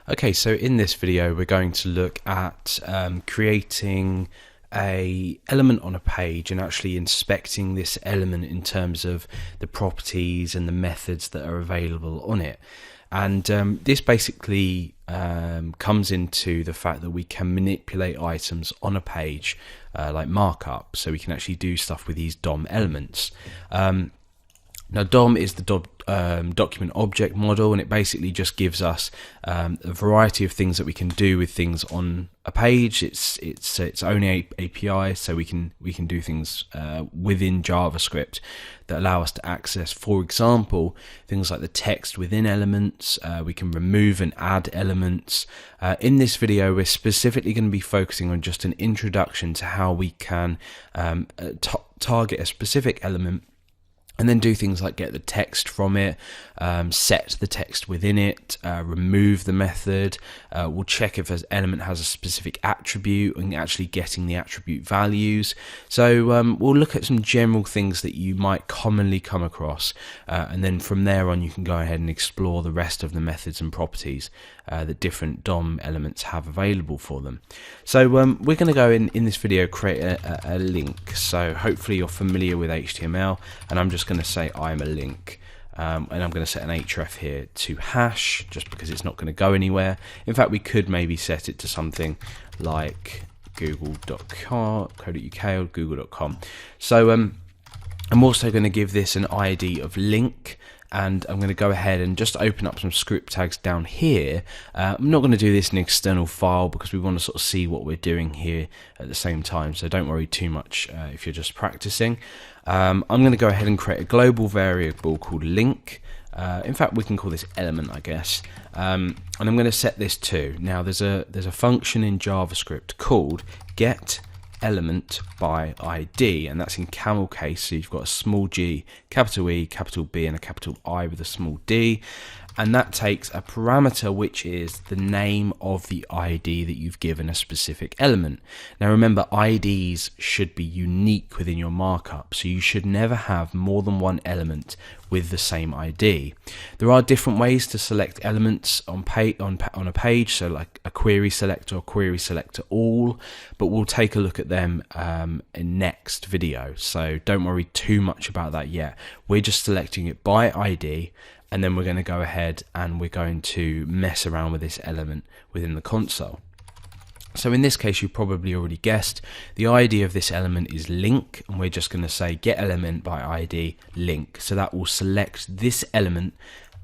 Okay, so in this video we're going to look at creating a element on a page and actually inspecting this element in terms of the properties and the methods that are available on it. And this basically comes into the fact that we can manipulate items on a page like markup, so we can actually do stuff with these DOM elements. Now DOM is the document object model, and it basically just gives us a variety of things that we can do with things on a page. It's its own API, so we can do things within JavaScript that allow us to access, for example, things like the text within elements. We can remove and add elements. In this video, we're specifically going to be focusing on just an introduction to how we can target a specific element and then do things like get the text from it, set the text within it, remove the method. We'll check if an element has a specific attribute and actually getting the attribute values. So we'll look at some general things that you might commonly come across, and then from there on you can go ahead and explore the rest of the methods and properties that different DOM elements have available for them. So we're going to go in this video create a link. So hopefully you're familiar with HTML, and I'm just going to say I'm a link, and I'm going to set an href here to hash just because it's not going to go anywhere. In fact, we could maybe set it to something like google.co.uk or google.com. So I'm also going to give this an ID of link, and I'm going to go ahead and just open up some script tags down here. I'm not going to do this in an external file because we want to sort of see what we're doing here at the same time, so don't worry too much if you're just practicing. I'm going to go ahead and create a global variable called link. In fact, we can call this element, I guess, and I'm going to set this to, now there's a function in JavaScript called get element by ID, and that's in camel case, so you've got a small g, capital E, capital B, and a capital I with a small d, and that takes a parameter which is the name of the ID that you've given a specific element. Now remember, IDs should be unique within your markup, so you should never have more than one element with the same ID. There are different ways to select elements on a page, so like a query selector or query selector all, but we'll take a look at them in next video, so don't worry too much about that yet. We're just selecting it by ID, and then we're going to go ahead and we're going to mess around with this element within the console. So in this case, you probably already guessed, the ID of this element is link, and we're just going to say get element by ID link. So that will select this element,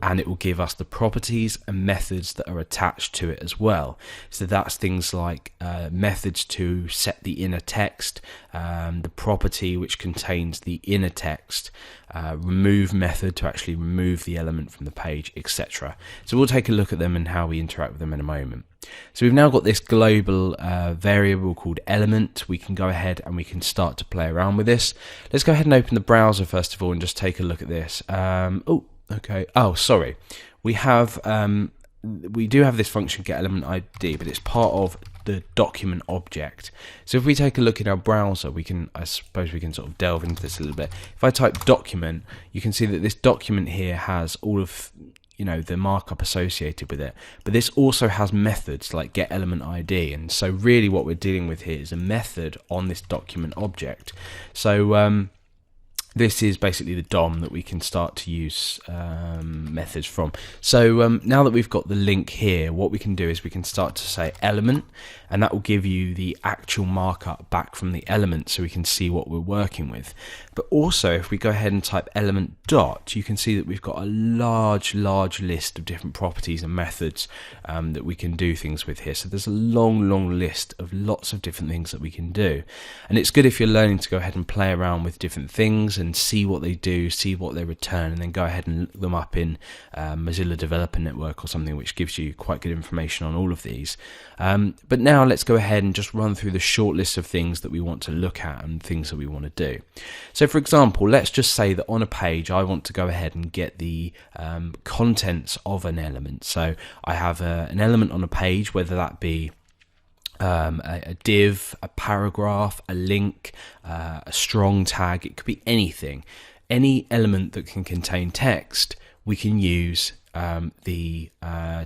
and it will give us the properties and methods that are attached to it as well. So that's things like methods to set the inner text, the property which contains the inner text, remove method to actually remove the element from the page, etc. So we'll take a look at them and how we interact with them in a moment. So we've now got this global variable called element. We can go ahead and we can start to play around with this. Let's go ahead and open the browser first of all and just take a look at this. Okay. Oh, sorry. We do have this function get element ID, but it's part of the document object. So if we take a look in our browser, I suppose we can sort of delve into this a little bit. If I type document, you can see that this document here has all of the markup associated with it, but this also has methods like get element ID, and so really what we're dealing with here is a method on this document object. So this is basically the DOM that we can start to use methods from. So now that we've got the link here, what we can do is we can start to say element, and that will give you the actual markup back from the element so we can see what we're working with. But also if we go ahead and type element dot, you can see that we've got a large list of different properties and methods that we can do things with here. So there's a long list of lots of different things that we can do, and it's good if you're learning to go ahead and play around with different things and see what they do, see what they return, and then go ahead and look them up in Mozilla Developer Network or something, which gives you quite good information on all of these. But now let's go ahead and just run through the short list of things that we want to look at and things that we want to do. So for example, let's just say that on a page I want to go ahead and get the contents of an element. So I have an element on a page, whether that be a div, a paragraph, a link, a strong tag. It could be anything. Any element that can contain text, we can use the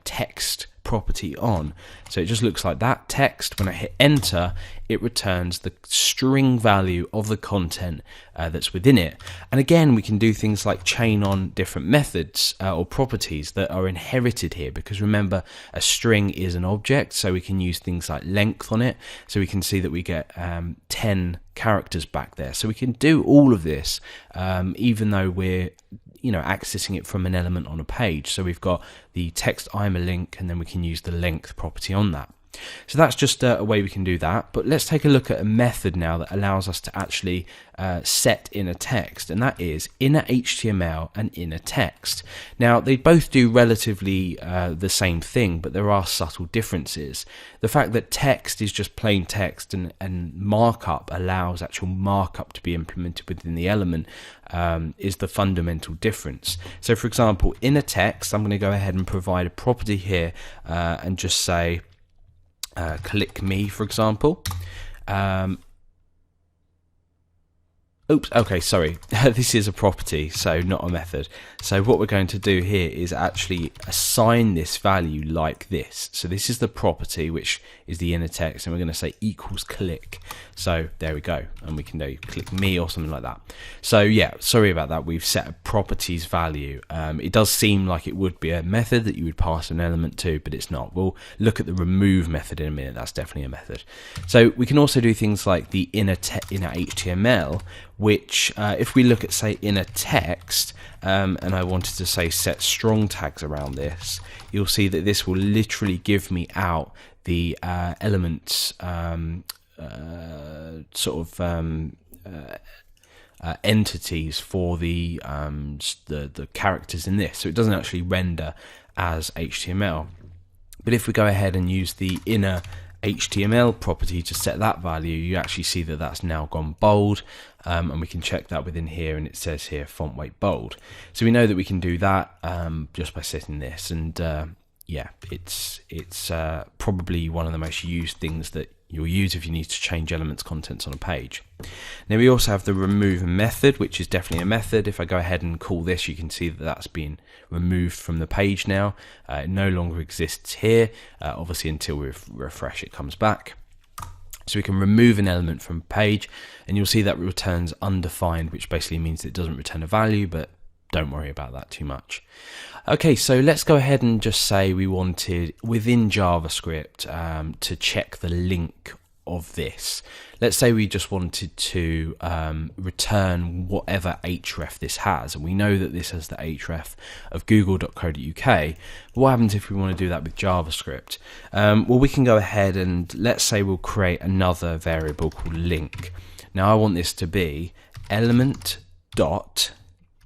text property on. So it just looks like that text. When I hit enter, it returns the string value of the content that's within it. And again, we can do things like chain on different methods or properties that are inherited here, because remember, a string is an object, so we can use things like length on it. So we can see that we get 10 characters back there. So we can do all of this even though we're accessing it from an element on a page. So we've got the text I'm a link, and then we can use the length property on that. So that's just a way we can do that. But let's take a look at a method now that allows us to actually set inner text, and that is inner HTML and inner text. Now, they both do relatively the same thing, but there are subtle differences. The fact that text is just plain text and markup allows actual markup to be implemented within the element is the fundamental difference. So for example, inner text, I'm going to go ahead and provide a property here and just say click me, for example. Oops, okay, sorry. This is a property, so not a method. So what we're going to do here is actually assign this value like this. So this is the property, which is the inner text, and we're going to say equals click. So there we go, and we can do click me or something like that. So yeah, sorry about that. We've set a properties value. It does seem like it would be a method that you would pass an element to, but it's not. We'll look at the remove method in a minute. That's definitely a method. So we can also do things like the inner HTML, which if we look at, say, inner text, and I wanted to say set strong tags around this, you'll see that this will literally give me out the elements entities for the characters in this. So it doesn't actually render as HTML. But if we go ahead and use the inner HTML property to set that value, you actually see that that's now gone bold, and we can check that within here, and it says here font weight bold. So we know that we can do that just by setting this, and yeah, it's probably one of the most used things that you'll use if you need to change elements contents on a page. Now we also have the remove method, which is definitely a method. If I go ahead and call this, you can see that that's been removed from the page now. It no longer exists here, obviously until we refresh it comes back. So we can remove an element from a page, and you'll see that returns undefined, which basically means it doesn't return a value, but don't worry about that too much. Okay, so let's go ahead and just say we wanted within JavaScript to check the link of this. Let's say we just wanted to return whatever href this has, and we know that this has the href of google.co.uk. But what happens if we want to do that with JavaScript? Well, we can go ahead and let's say we'll create another variable called link. Now I want this to be element dot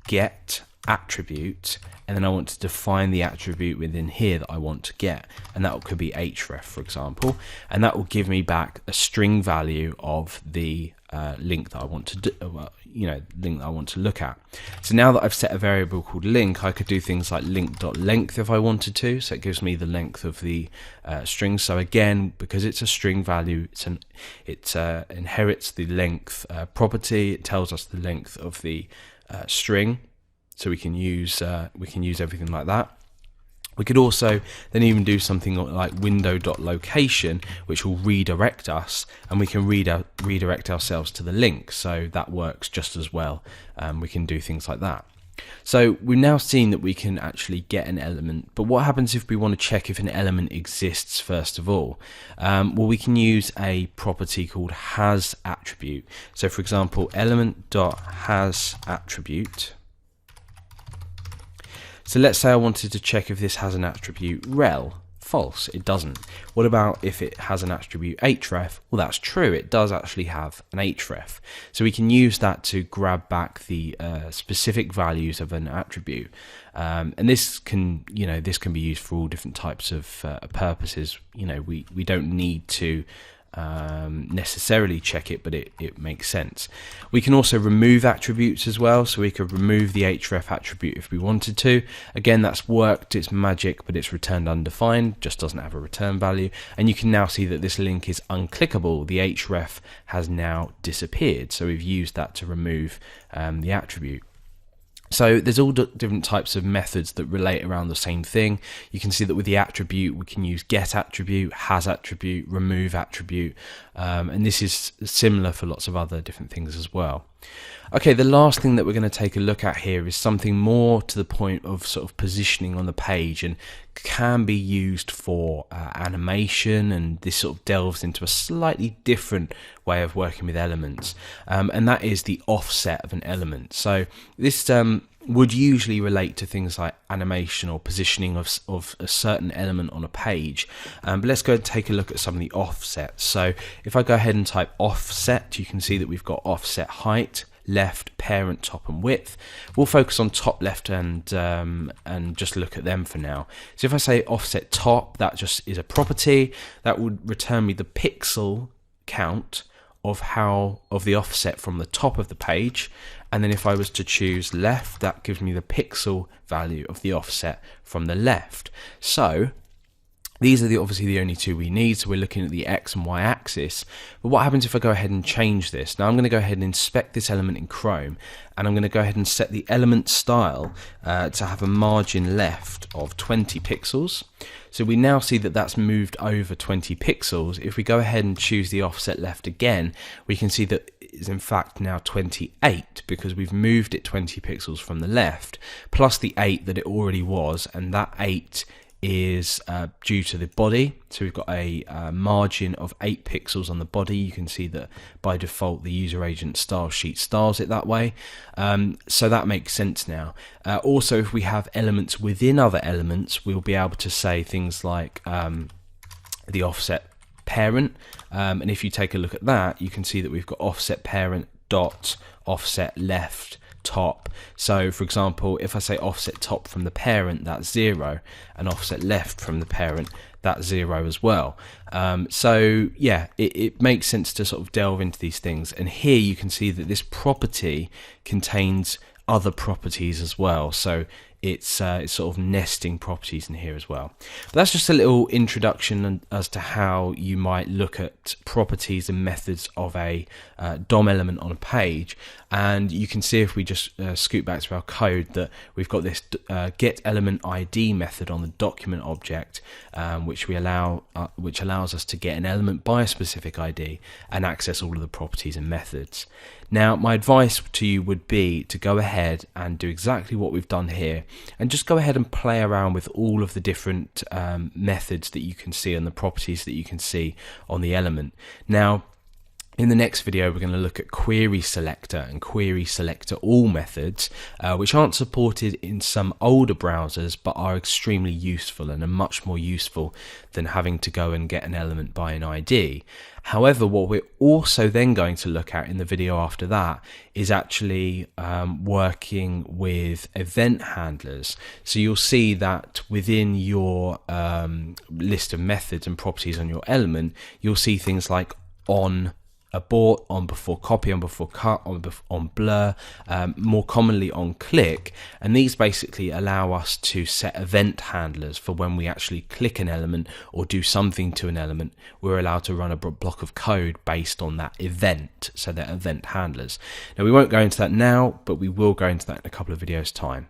get attribute, and then I want to define the attribute within here that I want to get, and that could be href, for example, and that will give me back a string value of the link that I want to do, link that I want to look at. So now that I've set a variable called link, I could do things like link.length if I wanted to, so it gives me the length of the string. So again, because it's a string value, it inherits the length property. It tells us the length of the string, so we can use everything like that. We could also then even do something like window.location, which will redirect us, and we can redirect ourselves to the link, so that works just as well. We can do things like that. So we've now seen that we can actually get an element, but what happens if we want to check if an element exists first of all? Well, we can use a property called has attribute. So for example, element.has attribute. So let's say I wanted to check if this has an attribute rel. False, it doesn't. What about if it has an attribute href? Well, that's true, it does actually have an href. So we can use that to grab back the specific values of an attribute. And this can be used for all different types of purposes. We don't need to necessarily check it, but it makes sense. We can also remove attributes as well, so we could remove the href attribute if we wanted to. Again, that's worked its magic, but it's returned undefined, just doesn't have a return value. And you can now see that this link is unclickable. The href has now disappeared, so we've used that to remove the attribute. So there's all different types of methods that relate around the same thing. You can see that with the attribute, we can use get attribute, has attribute, remove attribute, and this is similar for lots of other different things as well. Okay, the last thing that we're going to take a look at here is something more to the point of sort of positioning on the page, and can be used for animation, and this sort of delves into a slightly different way of working with elements, and that is the offset of an element. So this would usually relate to things like animation or positioning of a certain element on a page, but let's go and take a look at some of the offsets. So if I go ahead and type offset, you can see that we've got offset height, left, parent, top and width. We'll focus on top left and just look at them for now. So if I say offset top, that just is a property that would return me the pixel count of the offset from the top of the page, and then if I was to choose left, that gives me the pixel value of the offset from the left. So these are obviously the only two we need, so we're looking at the X and Y axis. But what happens if I go ahead and change this? Now I'm going to go ahead and inspect this element in Chrome, and I'm going to go ahead and set the element style to have a margin left of 20 pixels. So we now see that that's moved over 20 pixels. If we go ahead and choose the offset left again, we can see that it's in fact now 28, because we've moved it 20 pixels from the left, plus the 8 that it already was, and that 8 is due to the body. So we've got a margin of 8 pixels on the body. You can see that by default the user agent style sheet styles it that way, so that makes sense now. Also, if we have elements within other elements, we'll be able to say things like the offset parent, and if you take a look at that, you can see that we've got offset parent dot offset left top. So for example, if I say offset top from the parent, that's 0, and offset left from the parent, that's 0 as well. So yeah, it makes sense to sort of delve into these things, and here you can see that this property contains other properties as well, so it's sort of nesting properties in here as well. But that's just a little introduction as to how you might look at properties and methods of a DOM element on a page. And you can see, if we just scoot back to our code, that we've got this get element ID method on the document object, which allows us to get an element by a specific ID and access all of the properties and methods. Now, my advice to you would be to go ahead and do exactly what we've done here, and just go ahead and play around with all of the different methods that you can see and the properties that you can see on the element. Now, in the next video, we're going to look at query selector and query selector all methods, which aren't supported in some older browsers, but are extremely useful and are much more useful than having to go and get an element by an ID. However, what we're also then going to look at in the video after that is actually working with event handlers. So you'll see that within your list of methods and properties on your element, you'll see things like on abort, on before copy, on before cut, on blur, more commonly on click, and these basically allow us to set event handlers for when we actually click an element or do something to an element. We're allowed to run a block of code based on that event, so they're event handlers. Now, we won't go into that now, but we will go into that in a couple of videos' time.